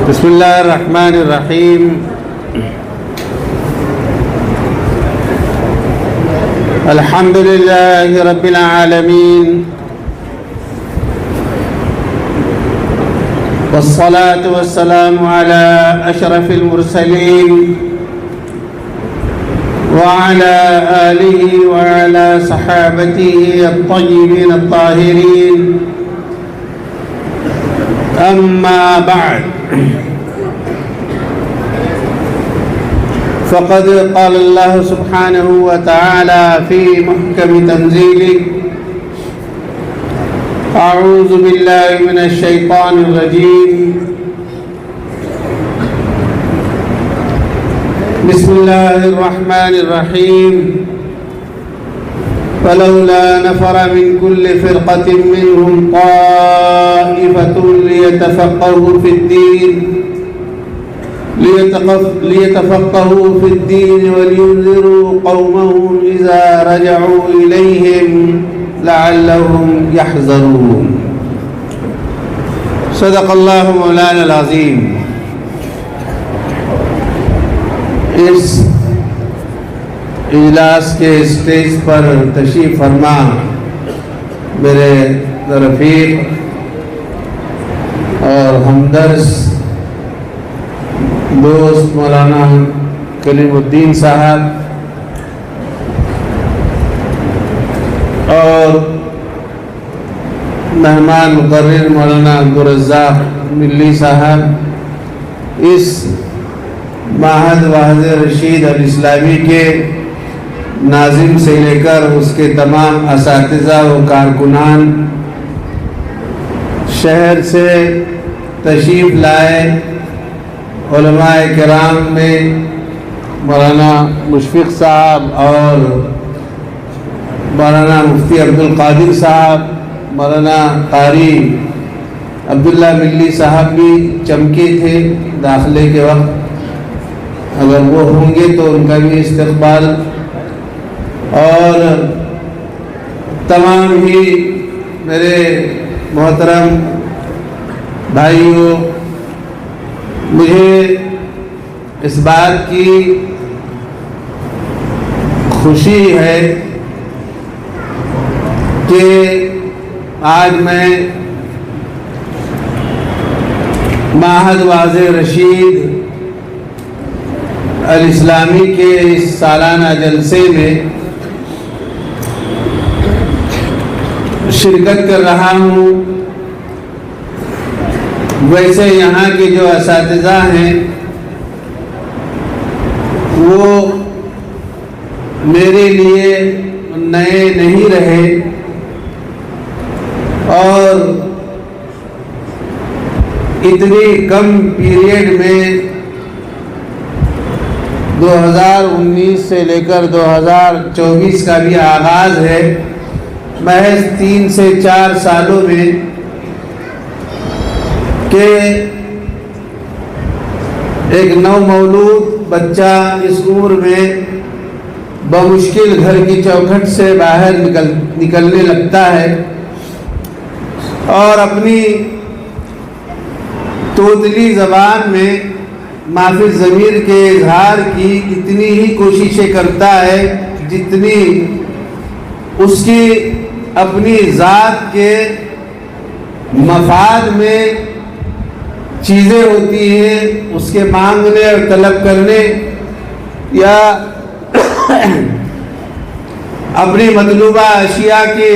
بسم الله الرحمن الرحيم. الحمد لله رب العالمين، والصلاة والسلام على أشرف المرسلين وعلى آله وعلى صحابته الطيبين الطاهرين. أما بعد، فقد قال الله سبحانه وتعالى في محكم تنزيله: أعوذ بالله من الشيطان الرجيم، بسم الله الرحمن الرحيم. فلولا نفر من كل فرقة منهم طائفة ليتفقهوا في الدين ولينذروا قومهم إذا رجعوا إليهم لعلهم يحذرون. صدق الله مولانا العظیم. اس اجلاس کے اسٹیج پر تشریف فرما میرے رفیق اور ہمدرس دوست مولانا کلیم الدین صاحب اور مہمان مقرر مولانا عبدالرزاق ملی صاحب، اس معہد واحد رشید الاسلامی کے ناظم سے لے کر اس کے تمام اساتذہ و کارکنان، شہر سے تشریف لائے علماء کرام میں مولانا مشفق صاحب اور مولانا مفتی عبدالقادر صاحب، مولانا قاری عبداللہ ملی صاحب بھی چمکے تھے داخلے کے وقت. اگر وہ ہوں گے تو ان کا بھی استقبال، اور تمام ہی میرے محترم بھائیوں، مجھے اس بات کی خوشی ہے کہ آج میں معہد واحد رشید الاسلامی کے اس سالانہ جلسے میں شرکت کر رہا ہوں. ویسے یہاں کے جو اساتذہ ہیں وہ میرے لیے نئے نہیں رہے، اور اتنی کم پیریڈ میں 2019 سے لے کر 2024 کا بھی آغاز ہے. محض 3 سے 4 سالوں میں کہ ایک نو مولود بچہ اس عمر میں بمشکل گھر کی چوکھٹ سے باہر نکلنے لگتا ہے اور اپنی توتلی زبان میں مافی ضمیر کے اظہار کی اتنی ہی کوششیں کرتا ہے جتنی اس کی اپنی ذات کے مفاد میں چیزیں ہوتی ہیں. اس کے مانگنے اور طلب کرنے یا اپنی مطلوبہ اشیاء کی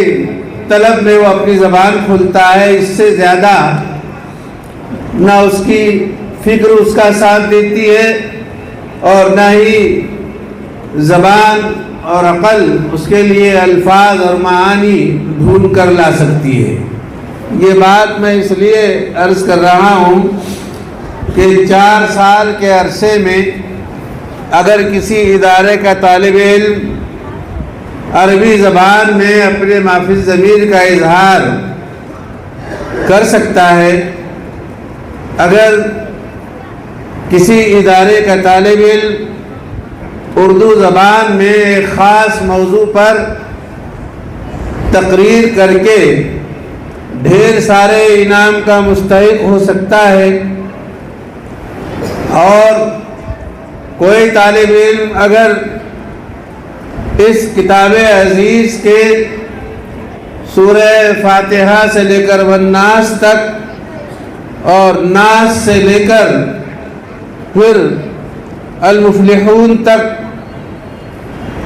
طلب میں وہ اپنی زبان کھولتا ہے. اس سے زیادہ نہ اس کی فکر اس کا ساتھ دیتی ہے اور نہ ہی زبان اور عقل اس کے لیے الفاظ اور معانی ڈھونڈ کر لا سکتی ہے. یہ بات میں اس لیے عرض کر رہا ہوں کہ 4 سال کے عرصے میں اگر کسی ادارے کا طالب علم عربی زبان میں اپنے مافی ضمیر کا اظہار کر سکتا ہے، اگر کسی ادارے کا طالب علم اردو زبان میں ایک خاص موضوع پر تقریر کر کے ڈھیر سارے انعام کا مستحق ہو سکتا ہے، اور کوئی طالب علم اگر اس کتاب عزیز کے سورہ فاتحہ سے لے کر والناس تک اور ناس سے لے کر پھر المفلحون تک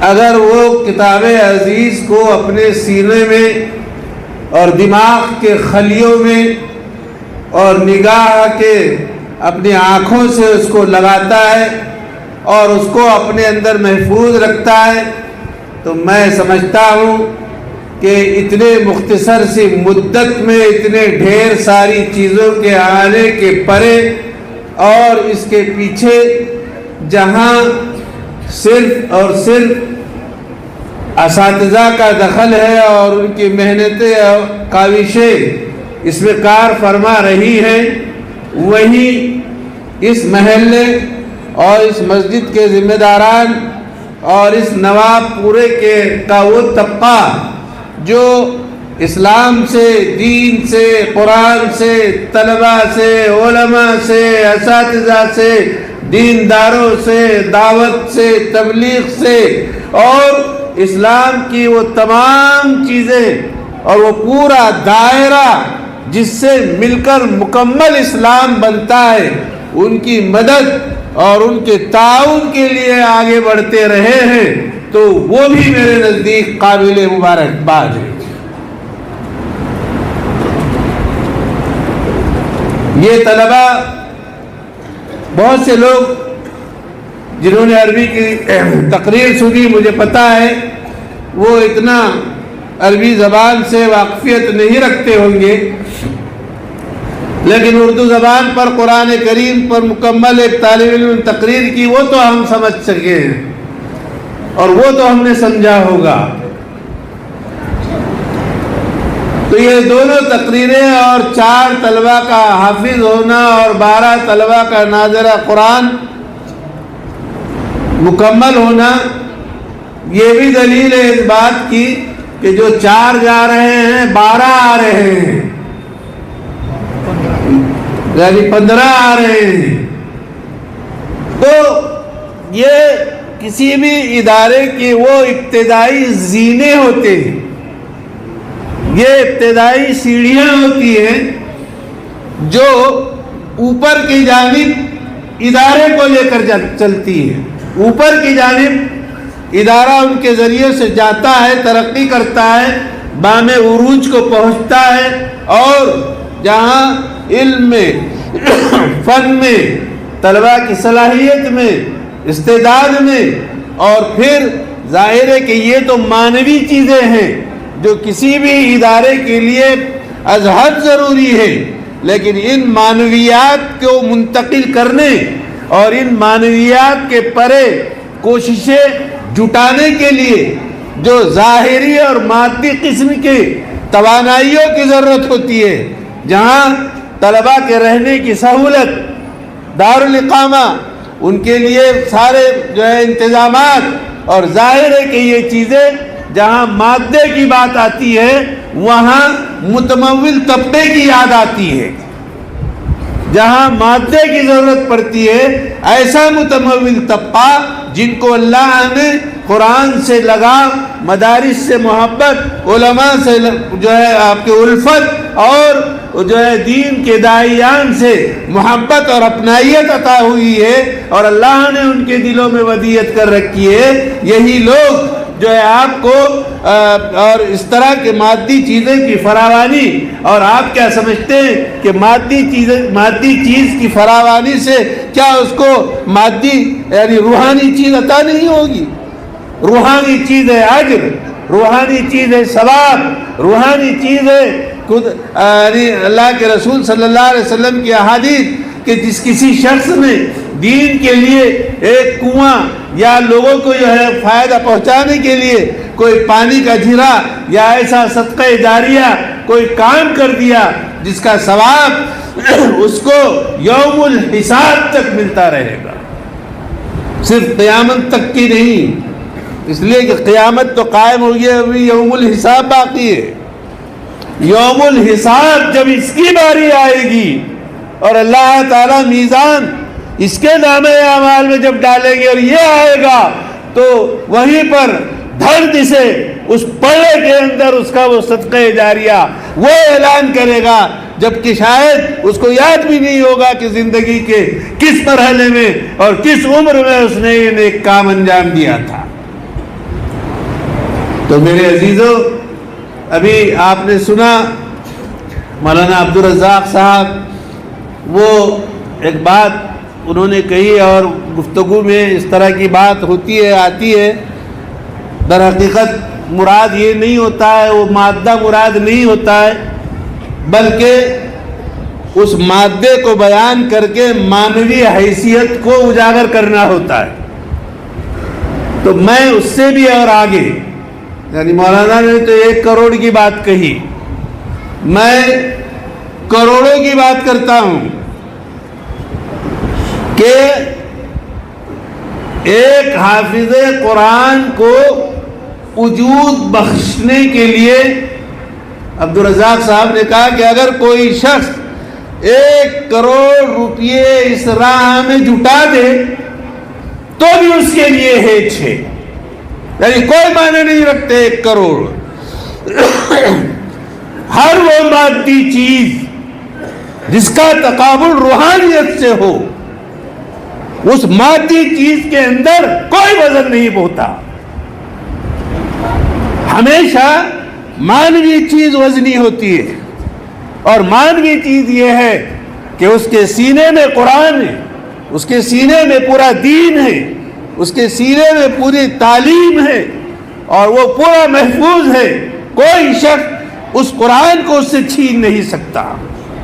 اگر وہ کتاب عزیز کو اپنے سینے میں اور دماغ کے خلیوں میں اور نگاہ کے اپنی آنکھوں سے اس کو لگاتا ہے اور اس کو اپنے اندر محفوظ رکھتا ہے، تو میں سمجھتا ہوں کہ اتنے مختصر سی مدت میں اتنے ڈھیر ساری چیزوں کے آنے کے پرے اور اس کے پیچھے جہاں صرف اور صرف اساتذہ کا دخل ہے اور ان کی محنتیں اور کاوشیں اس میں کار فرما رہی ہیں، وہیں اس محلے اور اس مسجد کے ذمہ داران اور اس نواب پورے کا وہ طبقہ جو اسلام سے، دین سے، قرآن سے، طلباء سے، علماء سے، اساتذہ سے، دینداروں سے، دعوت سے، تبلیغ سے اور اسلام کی وہ تمام چیزیں اور وہ پورا دائرہ جس سے مل کر مکمل اسلام بنتا ہے، ان کی مدد اور ان کے تعاون کے لیے آگے بڑھتے رہے ہیں، تو وہ بھی میرے نزدیک قابل مبارکباد ہے۔ یہ طلباء، بہت سے لوگ جنہوں نے عربی کی تقریر سنی، مجھے پتا ہے وہ اتنا عربی زبان سے واقفیت نہیں رکھتے ہوں گے، لیکن اردو زبان پر قرآن کریم پر مکمل ایک طالب علم تقریر کی، وہ تو ہم سمجھ سکے ہیں اور وہ تو ہم نے سمجھا ہوگا۔ تو یہ دونوں تقریریں اور 4 طلباء کا حافظ ہونا اور 12 طلباء کا ناظرہ قرآن مکمل ہونا، یہ بھی دلیل ہے اس بات کی کہ جو 4 جا رہے ہیں 12 آ رہے ہیں، یعنی 15 آ رہے ہیں۔ تو یہ کسی بھی ادارے کے وہ ابتدائی زینے ہوتے ہیں، یہ ابتدائی سیڑھیاں ہوتی ہیں جو اوپر کی جانب ادارے کو لے کر چلتی ہے۔ اوپر کی جانب ادارہ ان کے ذریعے سے جاتا ہے، ترقی کرتا ہے، بام عروج کو پہنچتا ہے، اور جہاں علم میں، فن میں، طلباء کی صلاحیت میں، استعداد میں، اور پھر ظاہر ہے کہ یہ تو معنوی چیزیں ہیں جو کسی بھی ادارے کے لیے از حد ضروری ہے، لیکن ان معنویات کو منتقل کرنے اور ان معنویات کے پرے کوششیں جٹانے کے لیے جو ظاہری اور مادی قسم کی توانائیوں کی ضرورت ہوتی ہے، جہاں طلباء کے رہنے کی سہولت، دارالاقامہ، ان کے لیے سارے جو ہے انتظامات، اور ظاہر ہے کہ یہ چیزیں جہاں مادے کی بات آتی ہے وہاں متمول طبقے کی یاد آتی ہے۔ جہاں مادے کی ضرورت پڑتی ہے، ایسا متمول طبقہ جن کو اللہ نے قرآن سے لگاؤ، مدارس سے محبت، علماء سے جو ہے آپ کے الفت، اور جو ہے دین کے داعیان سے محبت اور اپنائیت عطا ہوئی ہے، اور اللہ نے ان کے دلوں میں ودیت کر رکھی ہے، یہی لوگ جو ہے آپ کو اور اس طرح کے مادی چیزیں کی فراوانی، اور آپ کیا سمجھتے ہیں کہ مادی چیز کی فراوانی سے کیا اس کو مادی یعنی روحانی چیز عطا نہیں ہوگی؟ روحانی چیز ہے اجر، روحانی چیز ہے ثواب، روحانی چیز ہے یعنی اللہ کے رسول صلی اللہ علیہ وسلم کی احادیث کہ جس کسی شخص نے دین کے لیے ایک کنواں یا لوگوں کو جو ہے فائدہ پہنچانے کے لیے کوئی پانی کا جھرا یا ایسا صدقہ جاریہ کوئی کام کر دیا جس کا ثواب اس کو یوم الحساب تک ملتا رہے گا، صرف قیامت تک کی نہیں، اس لیے کہ قیامت تو قائم ہوگی، ابھی یوم الحساب باقی ہے۔ یوم الحساب جب اس کی باری آئے گی اور اللہ تعالی میزان اس کے نامہ اعمال میں جب ڈالیں گے اور یہ آئے گا تو وہیں پر دھڑ سے اس پڑے کے اندر اس کا وہ صدقہ جاریہ وہ اعلان کرے گا، جبکہ شاید اس کو یاد بھی نہیں ہوگا کہ زندگی کے کس مرحلے میں اور کس عمر میں اس نے یہ نیک کام انجام دیا تھا۔ تو میرے عزیزو، ابھی آپ نے سنا مولانا عبدالرزاق صاحب وہ ایک بات انہوں نے کہی، اور گفتگو میں اس طرح کی بات ہوتی ہے آتی ہے، در حقیقت مراد یہ نہیں ہوتا ہے، وہ مادہ مراد نہیں ہوتا ہے، بلکہ اس مادے کو بیان کر کے مانوی حیثیت کو اجاگر کرنا ہوتا ہے۔ تو میں اس سے بھی اور آگے، یعنی مولانا نے تو 1 کروڑ کی بات کہی، میں کروڑوں کی بات کرتا ہوں کہ ایک حافظ قرآن کو وجود بخشنے کے لیے عبدالرزاق صاحب نے کہا کہ اگر کوئی شخص 1 کروڑ روپیے اس راہ میں جٹا دے تو بھی اس کے لیے ہیچ ہے، یعنی کوئی معنی نہیں رکھتے 1 کروڑ۔ ہر وہ مادی چیز جس کا تقابل روحانیت سے ہو، اس مادی چیز کے اندر کوئی وزن نہیں ہوتا۔ ہمیشہ مانوی چیز وزنی ہوتی ہے، اور مانوی چیز یہ ہے کہ اس کے سینے میں قرآن ہے، اس کے سینے میں پورا دین ہے، اس کے سینے میں پوری تعلیم ہے، اور وہ پورا محفوظ ہے، کوئی شخص اس قرآن کو اس سے چھین نہیں سکتا۔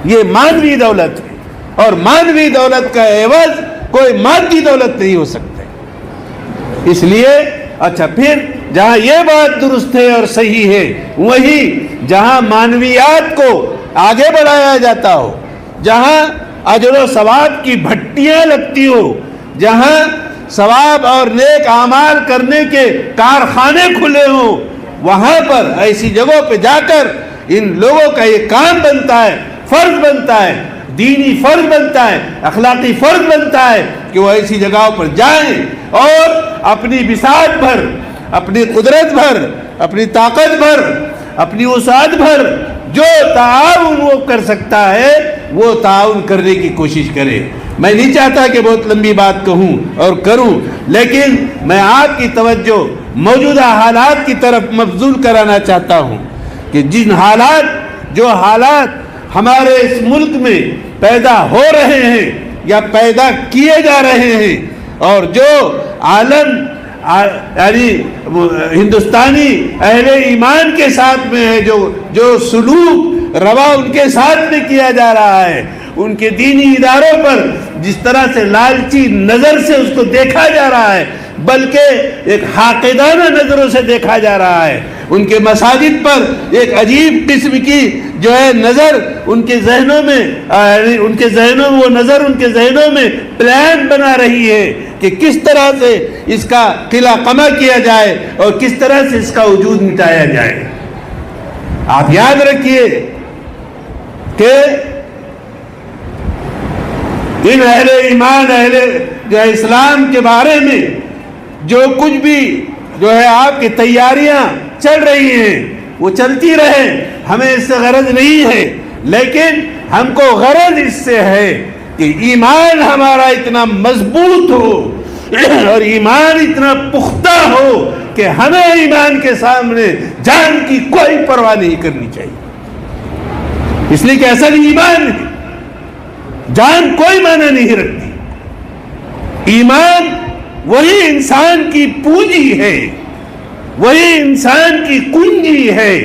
یہ مانوی دولت ہے، اور مانوی دولت کا عوض کوئی مادی دولت نہیں ہو سکتے۔ اس لیے اچھا، پھر جہاں یہ بات درست ہے اور صحیح ہے، وہی جہاں مانویات کو آگے بڑھایا جاتا ہو، جہاں اجر و ثواب کی بھٹیاں لگتی ہو، جہاں ثواب اور نیک اعمال کرنے کے کارخانے کھلے ہوں، وہاں پر ایسی جگہوں پہ جا کر ان لوگوں کا یہ کام بنتا ہے، فرض بنتا ہے، دینی فرض بنتا ہے، اخلاقی فرض بنتا ہے کہ وہ ایسی جگہوں پر جائیں اور اپنی بساط بھر، اپنی قدرت بھر، اپنی طاقت بھر، اپنی وسعت بھر جو تعاون وہ کر سکتا ہے وہ تعاون کرنے کی کوشش کرے۔ میں نہیں چاہتا کہ بہت لمبی بات کہوں اور کروں، لیکن میں آپ کی توجہ موجودہ حالات کی طرف مبذول کرانا چاہتا ہوں کہ جو حالات ہمارے اس ملک میں پیدا ہو رہے ہیں یا پیدا کیے جا رہے ہیں، اور جو عالم یعنی ہندوستانی اہل ایمان کے ساتھ میں ہے، جو سلوک روا ان کے ساتھ میں کیا جا رہا ہے، ان کے دینی اداروں پر جس طرح سے لالچی نظر سے اس کو دیکھا جا رہا ہے، بلکہ ایک حاقدانہ نظروں سے دیکھا جا رہا ہے، ان کے مساجد پر ایک عجیب قسم کی جو ہے نظر ان کے ذہنوں میں وہ نظر ان کے ذہنوں میں پلان بنا رہی ہے کہ کس طرح سے اس کا قلع قمع کیا جائے اور کس طرح سے اس کا وجود مٹایا جائے۔ آپ یاد رکھیے کہ ان اہل ایمان جو اسلام کے بارے میں جو کچھ بھی جو ہے آپ کی تیاریاں چل رہی ہیں وہ چلتی رہے، ہمیں اس سے غرض نہیں ہے، لیکن ہم کو غرض اس سے ہے کہ ایمان ہمارا اتنا مضبوط ہو اور ایمان اتنا پختہ ہو کہ ہمیں ایمان کے سامنے جان کی کوئی پرواہ نہیں کرنی چاہیے، اس لیے کہ اصل ایمان ہے، جان کوئی معنی نہیں رکھتی۔ ایمان وہی انسان کی پونجی ہے، وہی انسان کی کنجی ہے،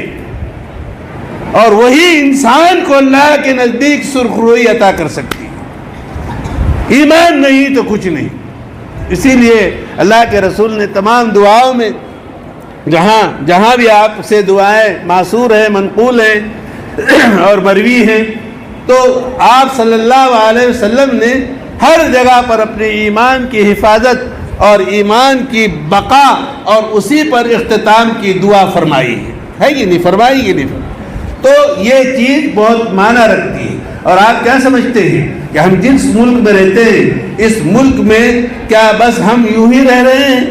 اور وہی انسان کو اللہ کے نزدیک سرخروئی عطا کر سکتی ہے۔ ایمان نہیں تو کچھ نہیں۔ اسی لیے اللہ کے رسول نے تمام دعاؤں میں جہاں بھی آپ سے دعائیں معصور ہیں، منقول ہیں اور مروی ہیں، تو آپ صلی اللہ علیہ وسلم نے ہر جگہ پر اپنے ایمان کی حفاظت اور ایمان کی بقا اور اسی پر اختتام کی دعا فرمائی ہے کہ نہیں فرمائی؟ تو یہ چیز بہت معنی رکھتی ہے۔ اور آپ کیا سمجھتے ہیں کہ ہم جس ملک میں رہتے ہیں اس ملک میں کیا بس ہم یوں ہی رہ رہے ہیں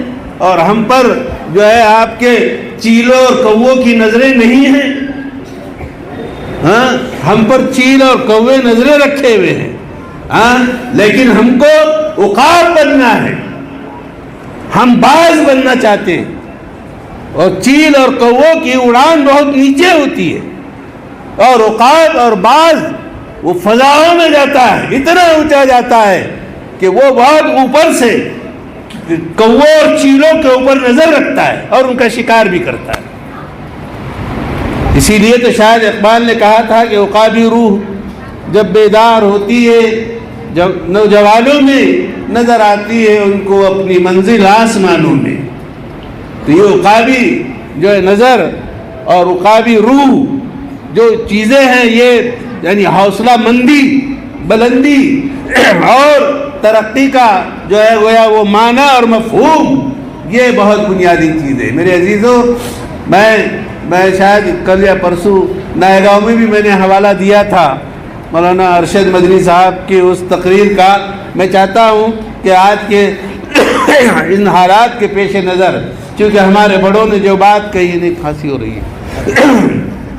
اور ہم پر جو ہے آپ کے چیلوں اور کووں کی نظریں نہیں ہیں؟ ہاں، ہم پر چیل اور کوے نظریں رکھے ہوئے ہیں، ہاں، لیکن ہم کو عقاب بننا ہے، ہم باز بننا چاہتے ہیں، اور چیل اور کووں کی اڑان بہت نیچے ہوتی ہے اور عقاب اور باز وہ فضاؤں میں جاتا ہے، اتنا اونچا جاتا ہے کہ وہ بہت اوپر سے کووں اور چیلوں کے اوپر نظر رکھتا ہے اور ان کا شکار بھی کرتا ہے۔ اسی لیے تو شاید اقبال نے کہا تھا کہ عقابی روح جب بیدار ہوتی ہے، جب نوجوانوں میں نظر آتی ہے ان کو اپنی منزل آسمانوں میں، تو یہ عقابی جو ہے نظر اور عقابی روح جو چیزیں ہیں، یہ یعنی حوصلہ مندی، بلندی اور ترقی کا جو ہے گویا وہ معنی اور مفہوم، یہ بہت بنیادی چیز ہے۔ میرے عزیزوں، میں شاید کل یا پرسوں نئے گاؤں میں بھی میں نے حوالہ دیا تھا مولانا ارشد مدنی صاحب کی اس تقریر کا۔ میں چاہتا ہوں کہ آج کے ان حالات کے پیش نظر، چونکہ ہمارے بڑوں نے جو بات کہی، نہیں کھانسی ہو رہی ہے،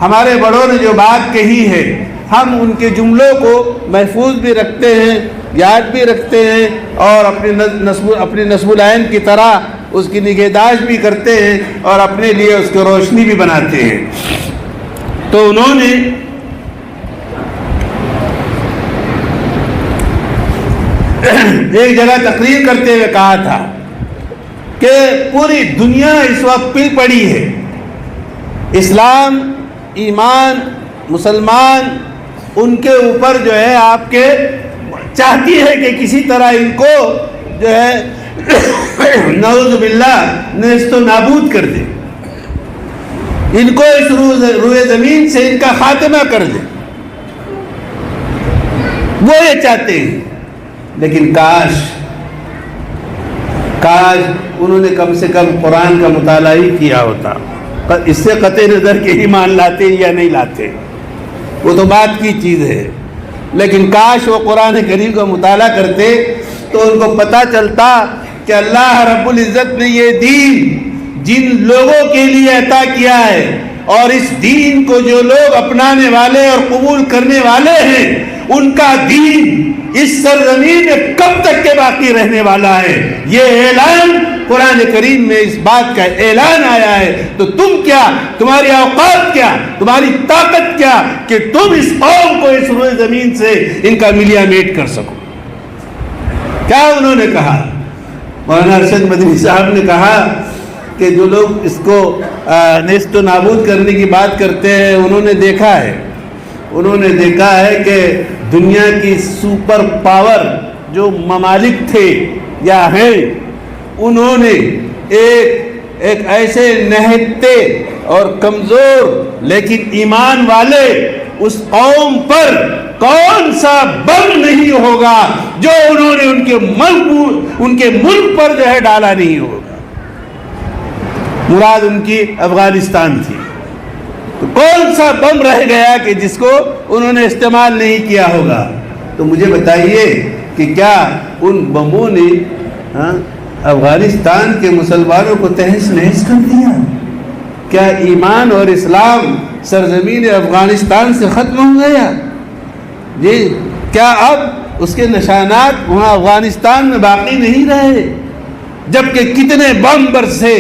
ہمارے بڑوں نے جو بات کہی ہے، ہم ان کے جملوں کو محفوظ بھی رکھتے ہیں، یاد بھی رکھتے ہیں، اور اپنی نصب العین کی طرح اس کی نگہداشت بھی کرتے ہیں اور اپنے لیے اس کو روشنی بھی بناتے ہیں۔ تو انہوں نے ایک جگہ تقریر کرتے ہوئے کہا تھا کہ پوری دنیا اس وقت پل پڑی ہے، اسلام، ایمان، مسلمان، ان کے اوپر جو ہے آپ کے چاہتی ہے کہ کسی طرح ان کو جو ہے نعوذ باللہ نیست و نابود کر دے، ان کو اس روئے زمین سے ان کا خاتمہ کر دے، وہ یہ چاہتے ہیں۔ لیکن کاش انہوں نے کم سے کم قرآن کا مطالعہ ہی کیا ہوتا، اس سے قطع نظر کے ایمان لاتے یا نہیں لاتے وہ تو بات کی چیز ہے، لیکن کاش وہ قرآن کریم کا مطالعہ کرتے تو ان کو پتہ چلتا کہ اللہ رب العزت نے یہ دین جن لوگوں کے لیے عطا کیا ہے، اور اس دین کو جو لوگ اپنانے والے اور قبول کرنے والے ہیں، ان کا دین اس سرزمین میں کب تک کے باقی رہنے والا ہے، یہ اعلان قرآن کریم میں اس بات کا اعلان آیا ہے۔ تو تم کیا، تمہاری اوقات کیا، تمہاری طاقت کیا کہ تم اس قوم کو اس روئے زمین سے ان کا ملیا میٹ کر سکو؟ کیا انہوں نے کہا؟ مولانا ارشد مدنی صاحب نے کہا کہ جو لوگ اس کو نیست و نابود کرنے کی بات کرتے ہیں، انہوں نے دیکھا ہے کہ دنیا کی سپر پاور جو ممالک تھے یا ہیں، انہوں نے ایک ایسے نہتے اور کمزور لیکن ایمان والے اس قوم پر کون سا بم نہیں ہوگا جو انہوں نے ان کے ملک پر جو ہے ڈالا نہیں ہوگا۔ مراد ان کی افغانستان تھی، تو کون سا بم رہ گیا کہ جس کو انہوں نے استعمال نہیں کیا ہوگا؟ تو مجھے بتائیے کہ کیا ان بموں نے افغانستان کے مسلمانوں کو تہس نہس کر دیا؟ کیا ایمان اور اسلام سرزمین افغانستان سے ختم ہو گیا؟ جی، کیا اب اس کے نشانات وہاں افغانستان میں باقی نہیں رہے؟ جبکہ کتنے بم برسے،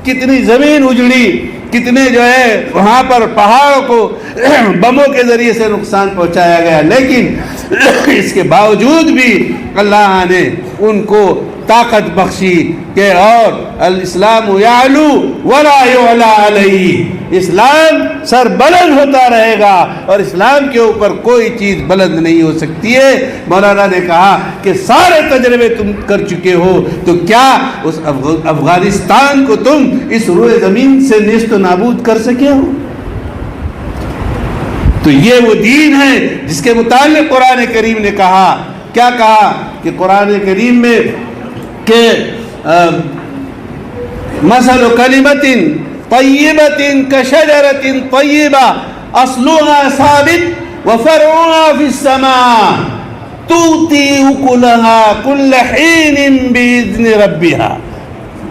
کتنی زمین اجڑی، کتنے جو ہے وہاں پر پہاڑوں کو بموں کے ذریعے سے نقصان پہنچایا گیا، لیکن اس کے باوجود بھی اللہ نے ان کو طاقت بخشی کہ اور الاسلام یعلو ولا یعلی علیہ، اسلام سر بلند ہوتا رہے گا اور اسلام کے اوپر کوئی چیز بلند نہیں ہو سکتی ہے۔ مولانا نے کہا کہ سارے تجربے تم کر چکے ہو، تو کیا اس افغانستان کو تم اس روئے زمین سے نیست و نابود کر سکے ہو؟ تو یہ وہ دین ہے جس کے متعلق قرآن کریم نے کہا، کیا کہا کہ قرآن کریم میں کہ مثل کلمۃ طیبۃ کشجرۃ طیبہ اصلها ثابت وفرعها في السماء تؤتي أكلها كل حين بإذن ربها.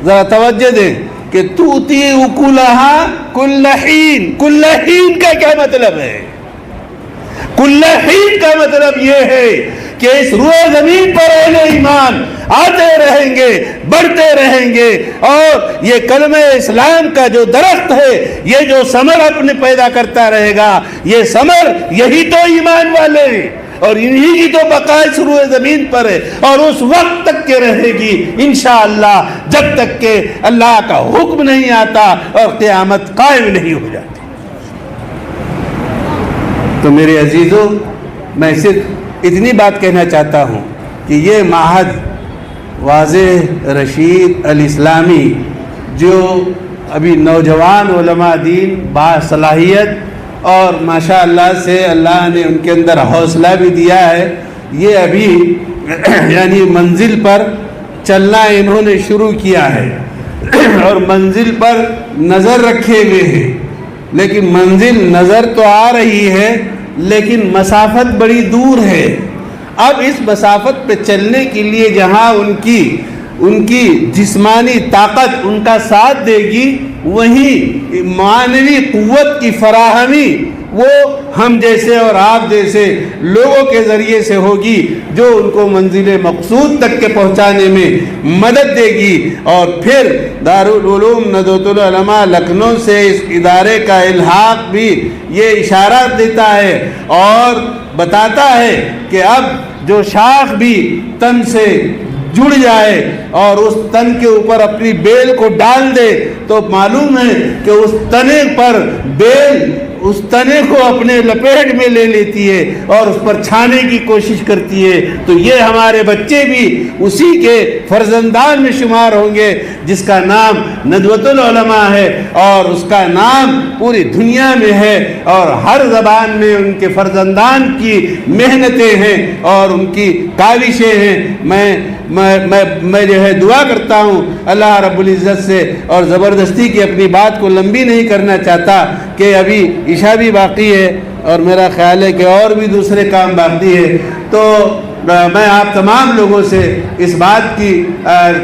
ذرا توجہ دیں کہ تؤتی اکلہا کل حین. کل حین کا کیا مطلب ہے؟ کل حین کا مطلب یہ ہے کہ اس روئے زمین پر اہل ایمان آتے رہیں گے، بڑھتے رہیں گے، اور یہ کلمہ اسلام کا جو درخت ہے، یہ جو ثمر اپنے پیدا کرتا رہے گا، یہ ثمر یہی تو ایمان والے ہیں، اور انہی کی تو بقا اس روئے زمین پر ہے، اور اس وقت تک کے رہے گی انشاءاللہ، جب تک کہ اللہ کا حکم نہیں آتا اور قیامت قائم نہیں ہو جاتی. تو میرے عزیزوں، میں صرف اتنی بات کہنا چاہتا ہوں کہ یہ معہد واضح رشید الاسلامی، جو ابھی نوجوان علماء دین باصلاحیت اور ماشاءاللہ سے اللہ نے ان کے اندر حوصلہ بھی دیا ہے، یہ ابھی یعنی منزل پر چلنا انہوں نے شروع کیا ہے اور منزل پر نظر رکھے ہوئے ہیں. لیکن منزل نظر تو آ رہی ہے، لیکن مسافت بڑی دور ہے. اب اس مسافت پہ چلنے کے لیے جہاں ان کی جسمانی طاقت ان کا ساتھ دے گی، وہیں معنوی قوت کی فراہمی وہ ہم جیسے اور آپ جیسے لوگوں کے ذریعے سے ہوگی، جو ان کو منزل مقصود تک کے پہنچانے میں مدد دے گی. اور پھر دارالعلوم ندوۃ العلماء لکھنؤ سے اس ادارے کا الحاق بھی یہ اشارہ دیتا ہے اور بتاتا ہے کہ اب جو شاخ بھی تن سے جڑ جائے اور اس تن کے اوپر اپنی بیل کو ڈال دے، تو معلوم ہے کہ اس تنے پر بیل اس تنے کو اپنے لپیٹ میں لے لیتی ہے اور اس پر چھانے کی کوشش کرتی ہے. تو یہ ہمارے بچے بھی اسی کے فرزندان میں شمار ہوں گے، جس کا نام ندوۃ العلماء ہے، اور اس کا نام پوری دنیا میں ہے، اور ہر زبان میں ان کے فرزندان کی محنتیں ہیں اور ان کی کاوشیں ہیں. میں جو ہے دعا کرتا ہوں اللہ رب العزت سے، اور زبردستی کی اپنی بات کو لمبی نہیں کرنا چاہتا کہ ابھی عشاء بھی باقی ہے اور میرا خیال ہے کہ اور بھی دوسرے کام باقی ہے. تو میں آپ تمام لوگوں سے اس بات کی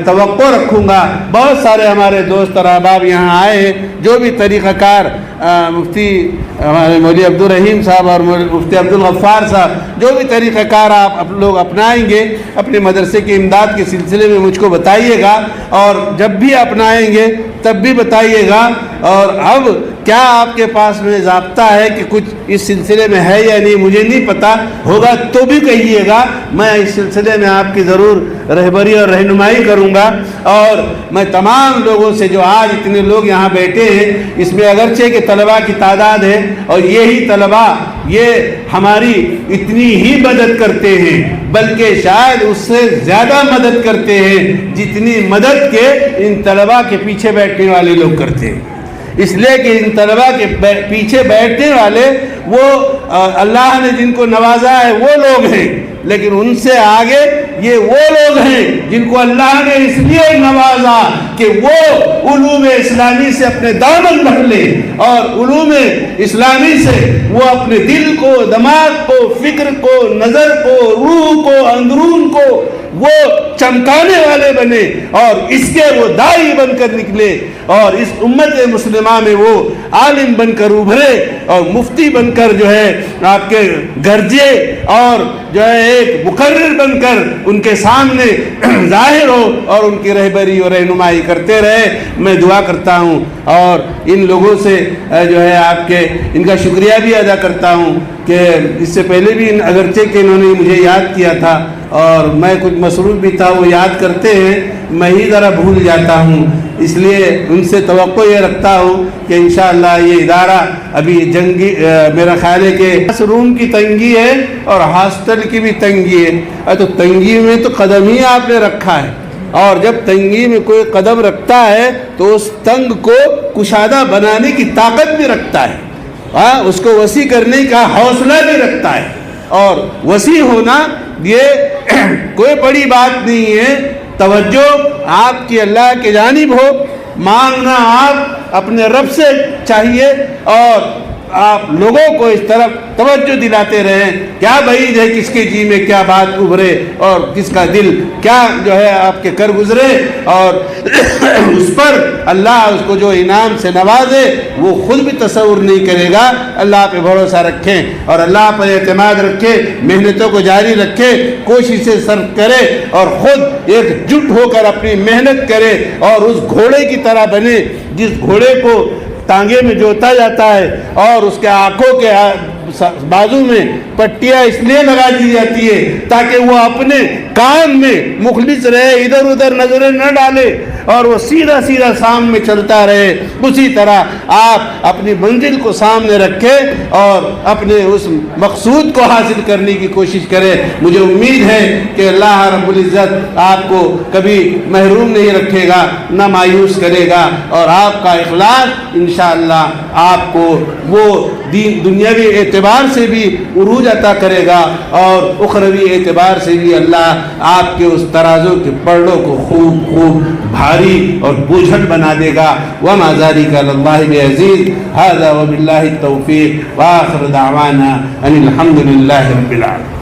توقع رکھوں گا. بہت سارے ہمارے دوست اور احباب یہاں آئے ہیں، جو بھی طریقہ کار مفتی ہمارے مولوی عبدالرحیم صاحب اور مفتی عبدالغفار صاحب جو بھی طریقہ کار آپ لوگ اپنائیں گے اپنے مدرسے کی امداد کے سلسلے میں مجھ کو بتائیے گا، اور جب بھی اپنائیں گے تب بھی بتائیے گا. اور اب کیا آپ کے پاس میں ضابطہ ہے کہ کچھ اس سلسلے میں ہے یا نہیں مجھے نہیں پتا، ہوگا تو بھی کہیے گا، میں اس سلسلے میں آپ کی ضرور رہبری اور رہنمائی کروں گا. اور میں تمام لوگوں سے جو آج اتنے لوگ یہاں بیٹھے ہیں، اس میں اگرچہ کہ طلباء کی تعداد ہے اور یہی طلباء یہ ہماری اتنی ہی مدد کرتے ہیں، بلکہ شاید اس سے زیادہ مدد کرتے ہیں جتنی مدد کے ان طلباء کے پیچھے بیٹھنے والے لوگ کرتے ہیں. اس لیے کہ ان طلباء کے پیچھے بیٹھنے والے وہ اللہ نے جن کو نوازا ہے وہ لوگ ہیں، لیکن ان سے آگے یہ وہ لوگ ہیں جن کو اللہ نے اس لیے نوازا کہ وہ علوم اسلامی سے اپنے دامن بھر لے، اور علوم اسلامی سے وہ اپنے دل کو، دماغ کو، فکر کو، نظر کو، روح کو، اندرون کو وہ چمکانے والے بنے، اور اس کے وہ داعی بن کر نکلے، اور اس امت مسلمہ میں وہ عالم بن کر ابھرے اور مفتی بن کر جو ہے آپ کے گرجے، اور جو ہے ایک مقرر بن کر ان کے سامنے ظاہر ہو اور ان کی رہبری اور رہنمائی کرتے رہے. میں دعا کرتا ہوں اور ان لوگوں سے جو ہے آپ کے ان کا شکریہ بھی ادا کرتا ہوں کہ اس سے پہلے بھی اگرچہ کہ انہوں نے مجھے یاد کیا تھا اور میں کچھ مصروف بھی تھا، وہ یاد کرتے ہیں، میں ہی ذرا بھول جاتا ہوں. اس لیے ان سے توقع یہ رکھتا ہوں کہ انشاءاللہ یہ ادارہ ابھی جنگی میرا خیال ہے کہ روم کی تنگی ہے اور ہاسٹل کی بھی تنگی ہے، تو تنگی میں تو قدم ہی آپ نے رکھا ہے، اور جب تنگی میں کوئی قدم رکھتا ہے تو اس تنگ کو کشادہ بنانے کی طاقت بھی رکھتا ہے، اس کو وسیع کرنے کا حوصلہ بھی رکھتا ہے. اور وسیع ہونا یہ کوئی بڑی بات نہیں ہے. توجہ آپ کی اللہ کی جانب ہو، مانگنا آپ اپنے رب سے چاہیے، اور آپ لوگوں کو اس طرف توجہ دلاتے رہیں. کیا بعید ہے کس کے جی میں کیا بات ابھرے اور کس کا دل کیا جو ہے آپ کے کر گزرے, اور اس پر اللہ اس کو جو انعام سے نوازے وہ خود بھی تصور نہیں کرے گا. اللہ پہ بھروسہ رکھیں اور اللہ پر اعتماد رکھیں, محنتوں کو جاری رکھیں, کوشش سے صرف کرے اور خود ایک جٹ ہو کر اپنی محنت کرے اور اس گھوڑے کی طرح بنے جس گھوڑے کو ٹانگے میں جوتا جاتا ہے اور اس کے آنکھوں کے بازو میں پٹیاں اس لیے لگا دی جاتی ہے تاکہ وہ اپنے کام میں مخلص رہے, ادھر ادھر نظریں نہ ڈالے اور وہ سیدھا سیدھا سامنے چلتا رہے. اسی طرح آپ اپنی منزل کو سامنے رکھیں اور اپنے اس مقصود کو حاصل کرنے کی کوشش کریں. مجھے امید ہے کہ اللہ رب العزت آپ کو کبھی محروم نہیں رکھے گا, نہ مایوس کرے گا, اور آپ کا اخلاص انشاءاللہ آپ کو وہ دنیاوی اعتبار سے بھی عروج عطا کرے گا اور اخروی اعتبار سے بھی اللہ آپ کے اس ترازو کے پلڑوں کو خوب خوب بھاری اور بوجھل بنا دے گا. وما ذلك علی اللہ بعزیز. ھذا وباللہ التوفیق وآخر دعوانا ان الحمد للہ رب العالمین.